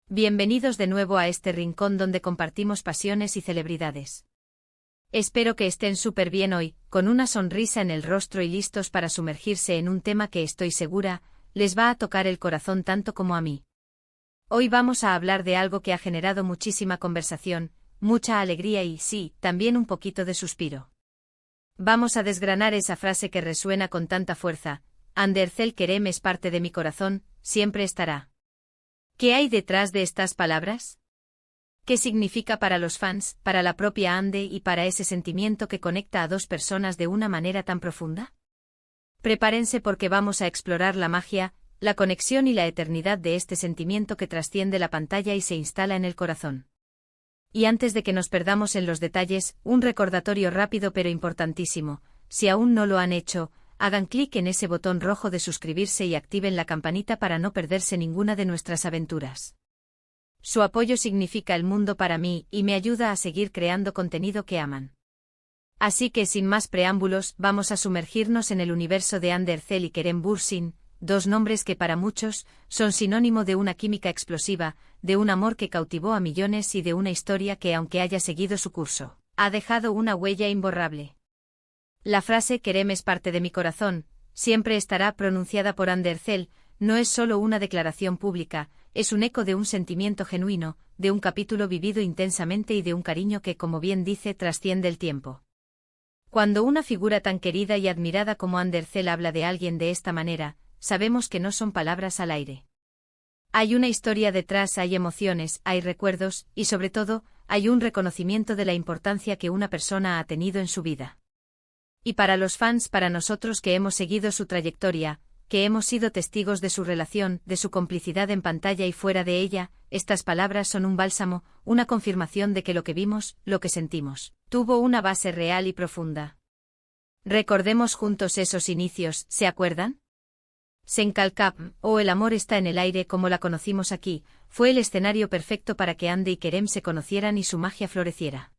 Bienvenidos de nuevo a este rincón donde compartimos pasiones y celebridades. Espero que estén súper bien hoy, con una sonrisa en el rostro y listos para sumergirse en un tema que estoy segura, les va a tocar el corazón tanto como a mí. Hoy vamos a hablar de algo que ha generado muchísima conversación, mucha alegría y, sí, también un poquito de suspiro. Vamos a desgranar esa frase que resuena con tanta fuerza: Andercel Kerem es parte de mi corazón, siempre estará. ¿Qué hay detrás de estas palabras? ¿Qué significa para los fans, para la propia Ande y para ese sentimiento que conecta a dos personas de una manera tan profunda? Prepárense porque vamos a explorar la magia, la conexión y la eternidad de este sentimiento que trasciende la pantalla y se instala en el corazón. Y antes de que nos perdamos en los detalles, un recordatorio rápido pero importantísimo: si aún no lo han hecho, hagan clic en ese botón rojo de suscribirse y activen la campanita para no perderse ninguna de nuestras aventuras. Su apoyo significa el mundo para mí y me ayuda a seguir creando contenido que aman. Así que sin más preámbulos, vamos a sumergirnos en el universo de Andercel y Kerem Bürsin, dos nombres que para muchos son sinónimo de una química explosiva, de un amor que cautivó a millones y de una historia que, aunque haya seguido su curso, ha dejado una huella imborrable. La frase Kerem es parte de mi corazón, siempre estará pronunciada por Andercel, no es solo una declaración pública, es un eco de un sentimiento genuino, de un capítulo vivido intensamente y de un cariño que, como bien dice, trasciende el tiempo. Cuando una figura tan querida y admirada como Andercel habla de alguien de esta manera, sabemos que no son palabras al aire. Hay una historia detrás, hay emociones, hay recuerdos, y sobre todo, hay un reconocimiento de la importancia que una persona ha tenido en su vida. Y para los fans, para nosotros que hemos seguido su trayectoria, que hemos sido testigos de su relación, de su complicidad en pantalla y fuera de ella, estas palabras son un bálsamo, una confirmación de que lo que vimos, lo que sentimos, tuvo una base real y profunda. Recordemos juntos esos inicios, ¿se acuerdan? Senkalkap, o El amor está en el aire como la conocimos aquí, fue el escenario perfecto para que Ande y Kerem se conocieran y su magia floreciera.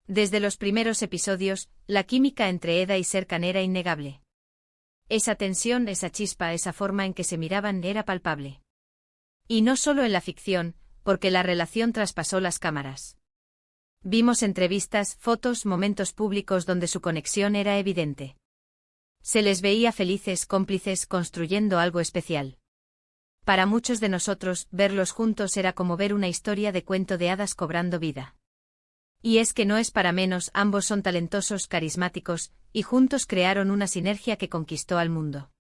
Desde los primeros episodios, la química entre Eda y Serkan era innegable. Esa tensión, esa chispa, esa forma en que se miraban era palpable. Y no solo en la ficción, porque la relación traspasó las cámaras. Vimos entrevistas, fotos, momentos públicos donde su conexión era evidente. Se les veía felices, cómplices, construyendo algo especial. Para muchos de nosotros, verlos juntos era como ver una historia de cuento de hadas cobrando vida. Y es que no es para menos, ambos son talentosos, carismáticos, y juntos crearon una sinergia que conquistó al mundo.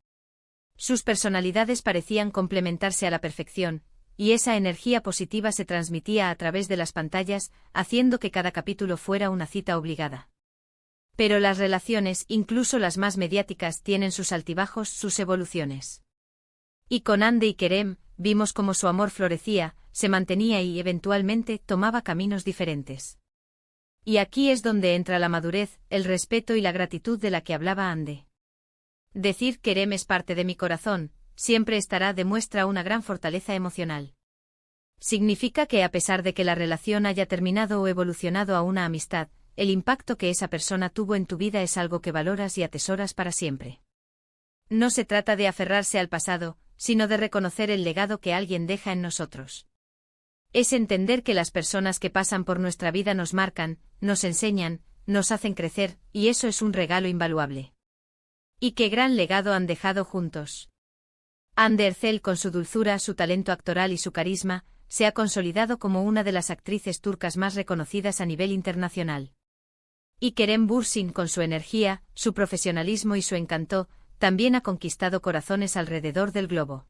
Sus personalidades parecían complementarse a la perfección, y esa energía positiva se transmitía a través de las pantallas, haciendo que cada capítulo fuera una cita obligada. Pero las relaciones, incluso las más mediáticas, tienen sus altibajos, sus evoluciones. Y con Ande y Kerem, vimos cómo su amor florecía, se mantenía y, eventualmente, tomaba caminos diferentes. Y aquí es donde entra la madurez, el respeto y la gratitud de la que hablaba Ande. Decir Kerem es parte de mi corazón, siempre estará, demuestra una gran fortaleza emocional. Significa que a pesar de que la relación haya terminado o evolucionado a una amistad, el impacto que esa persona tuvo en tu vida es algo que valoras y atesoras para siempre. No se trata de aferrarse al pasado, sino de reconocer el legado que alguien deja en nosotros. Es entender que las personas que pasan por nuestra vida nos marcan, nos enseñan, nos hacen crecer, y eso es un regalo invaluable. Y qué gran legado han dejado juntos. Andercel, con su dulzura, su talento actoral y su carisma, se ha consolidado como una de las actrices turcas más reconocidas a nivel internacional. Y Kerem Bürsin, con su energía, su profesionalismo y su encanto, también ha conquistado corazones alrededor del globo.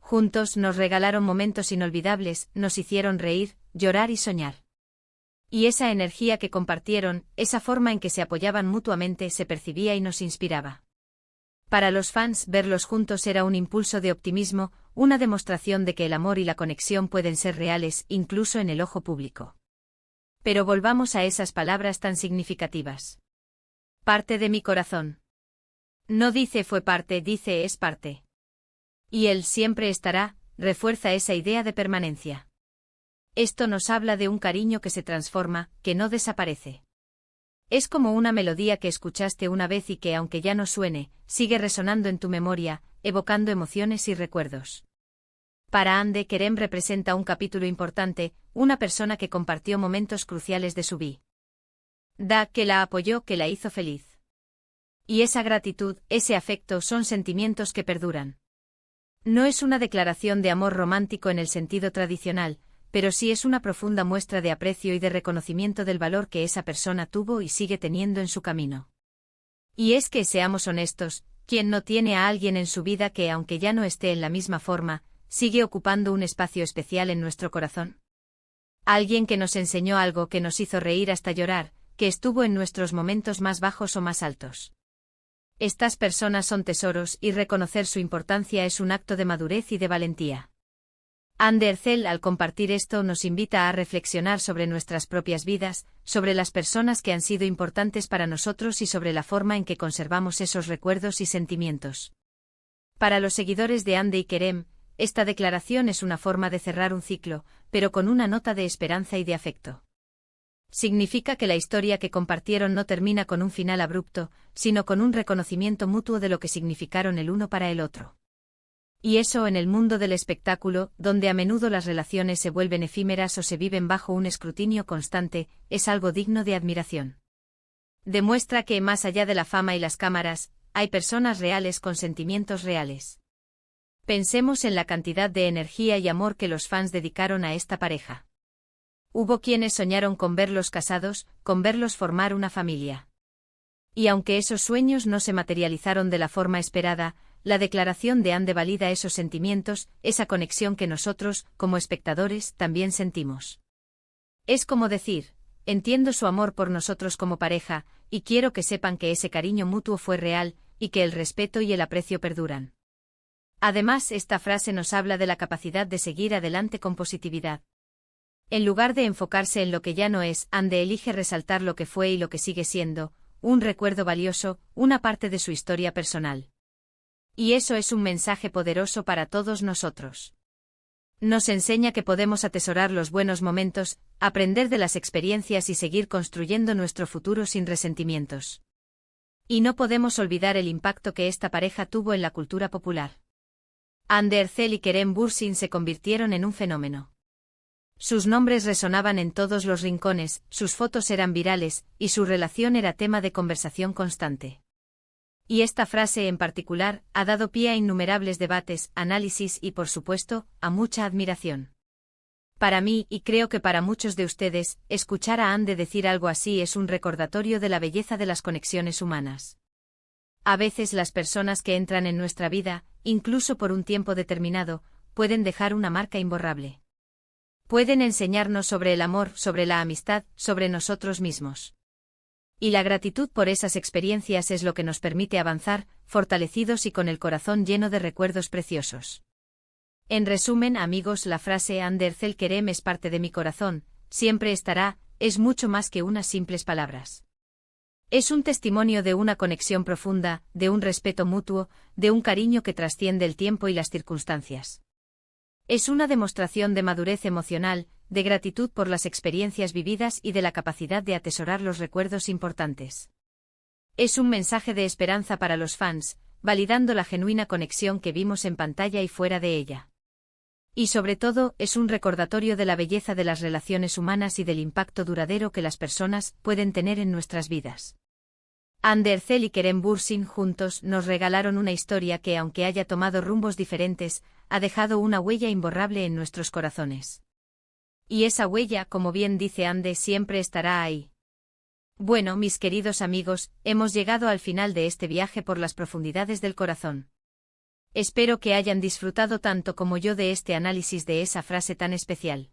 Juntos nos regalaron momentos inolvidables, nos hicieron reír, llorar y soñar. Y esa energía que compartieron, esa forma en que se apoyaban mutuamente, se percibía y nos inspiraba. Para los fans, verlos juntos era un impulso de optimismo, una demostración de que el amor y la conexión pueden ser reales, incluso en el ojo público. Pero volvamos a esas palabras tan significativas. Parte de mi corazón. No dice fue parte, dice es parte. Y él siempre estará, refuerza esa idea de permanencia. Esto nos habla de un cariño que se transforma, que no desaparece. Es como una melodía que escuchaste una vez y que, aunque ya no suene, sigue resonando en tu memoria, evocando emociones y recuerdos. Para Ande, Kerem representa un capítulo importante, una persona que compartió momentos cruciales de su vida, que la apoyó, que la hizo feliz. Y esa gratitud, ese afecto son sentimientos que perduran. No es una declaración de amor romántico en el sentido tradicional, pero sí es una profunda muestra de aprecio y de reconocimiento del valor que esa persona tuvo y sigue teniendo en su camino. Y es que, seamos honestos, ¿quién no tiene a alguien en su vida que, aunque ya no esté en la misma forma, sigue ocupando un espacio especial en nuestro corazón? Alguien que nos enseñó algo, que nos hizo reír hasta llorar, que estuvo en nuestros momentos más bajos o más altos. Estas personas son tesoros y reconocer su importancia es un acto de madurez y de valentía. Ande Erçel, al compartir esto, nos invita a reflexionar sobre nuestras propias vidas, sobre las personas que han sido importantes para nosotros y sobre la forma en que conservamos esos recuerdos y sentimientos. Para los seguidores de Ande y Kerem, esta declaración es una forma de cerrar un ciclo, pero con una nota de esperanza y de afecto. Significa que la historia que compartieron no termina con un final abrupto, sino con un reconocimiento mutuo de lo que significaron el uno para el otro. Y eso, en el mundo del espectáculo, donde a menudo las relaciones se vuelven efímeras o se viven bajo un escrutinio constante, es algo digno de admiración. Demuestra que, más allá de la fama y las cámaras, hay personas reales con sentimientos reales. Pensemos en la cantidad de energía y amor que los fans dedicaron a esta pareja. Hubo quienes soñaron con verlos casados, con verlos formar una familia. Y aunque esos sueños no se materializaron de la forma esperada, la declaración de Ande valida esos sentimientos, esa conexión que nosotros, como espectadores, también sentimos. Es como decir, entiendo su amor por nosotros como pareja, y quiero que sepan que ese cariño mutuo fue real, y que el respeto y el aprecio perduran. Además, esta frase nos habla de la capacidad de seguir adelante con positividad. En lugar de enfocarse en lo que ya no es, Ande elige resaltar lo que fue y lo que sigue siendo, un recuerdo valioso, una parte de su historia personal. Y eso es un mensaje poderoso para todos nosotros. Nos enseña que podemos atesorar los buenos momentos, aprender de las experiencias y seguir construyendo nuestro futuro sin resentimientos. Y no podemos olvidar el impacto que esta pareja tuvo en la cultura popular. Ande Erçel y Kerem Bürsin se convirtieron en un fenómeno. Sus nombres resonaban en todos los rincones, sus fotos eran virales, y su relación era tema de conversación constante. Y esta frase en particular ha dado pie a innumerables debates, análisis y, por supuesto, a mucha admiración. Para mí, y creo que para muchos de ustedes, escuchar a Ande decir algo así es un recordatorio de la belleza de las conexiones humanas. A veces las personas que entran en nuestra vida, incluso por un tiempo determinado, pueden dejar una marca imborrable. Pueden enseñarnos sobre el amor, sobre la amistad, sobre nosotros mismos. Y la gratitud por esas experiencias es lo que nos permite avanzar, fortalecidos y con el corazón lleno de recuerdos preciosos. En resumen, amigos, la frase Ande Erçel Kerem es parte de mi corazón, siempre estará, es mucho más que unas simples palabras. Es un testimonio de una conexión profunda, de un respeto mutuo, de un cariño que trasciende el tiempo y las circunstancias. Es una demostración de madurez emocional, de gratitud por las experiencias vividas y de la capacidad de atesorar los recuerdos importantes. Es un mensaje de esperanza para los fans, validando la genuina conexión que vimos en pantalla y fuera de ella. Y sobre todo, es un recordatorio de la belleza de las relaciones humanas y del impacto duradero que las personas pueden tener en nuestras vidas. Ande Erçel y Kerem Bürsin juntos nos regalaron una historia que, aunque haya tomado rumbos diferentes, ha dejado una huella imborrable en nuestros corazones. Y esa huella, como bien dice Ande, siempre estará ahí. Bueno, mis queridos amigos, hemos llegado al final de este viaje por las profundidades del corazón. Espero que hayan disfrutado tanto como yo de este análisis de esa frase tan especial.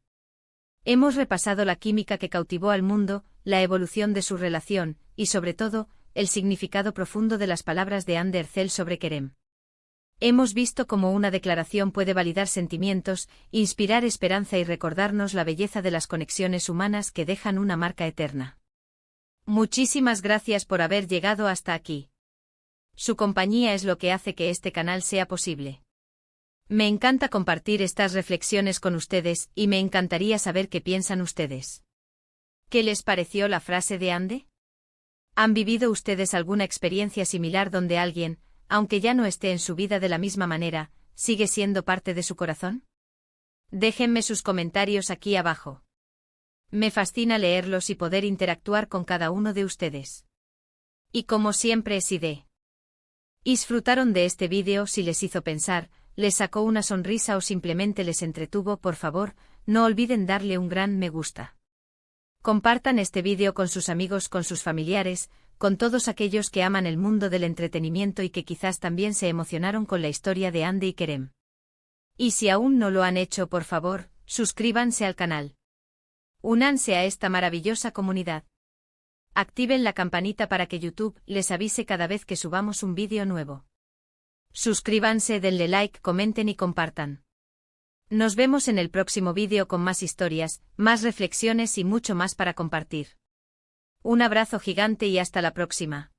Hemos repasado la química que cautivó al mundo, la evolución de su relación, y sobre todo, el significado profundo de las palabras de Ande Erçel sobre Kerem. Hemos visto cómo una declaración puede validar sentimientos, inspirar esperanza y recordarnos la belleza de las conexiones humanas que dejan una marca eterna. Muchísimas gracias por haber llegado hasta aquí. Su compañía es lo que hace que este canal sea posible. Me encanta compartir estas reflexiones con ustedes y me encantaría saber qué piensan ustedes. ¿Qué les pareció la frase de Ande? ¿Han vivido ustedes alguna experiencia similar donde alguien, aunque ya no esté en su vida de la misma manera, sigue siendo parte de su corazón? Déjenme sus comentarios aquí abajo. Me fascina leerlos y poder interactuar con cada uno de ustedes. Y como siempre si disfrutaron de este vídeo, si les hizo pensar, les sacó una sonrisa o simplemente les entretuvo, por favor, no olviden darle un gran me gusta. Compartan este vídeo con sus amigos, con sus familiares, con todos aquellos que aman el mundo del entretenimiento y que quizás también se emocionaron con la historia de Andy y Kerem. Y si aún no lo han hecho, por favor, suscríbanse al canal. Únanse a esta maravillosa comunidad. Activen la campanita para que YouTube les avise cada vez que subamos un vídeo nuevo. Suscríbanse, denle like, comenten y compartan. Nos vemos en el próximo vídeo con más historias, más reflexiones y mucho más para compartir. Un abrazo gigante y hasta la próxima.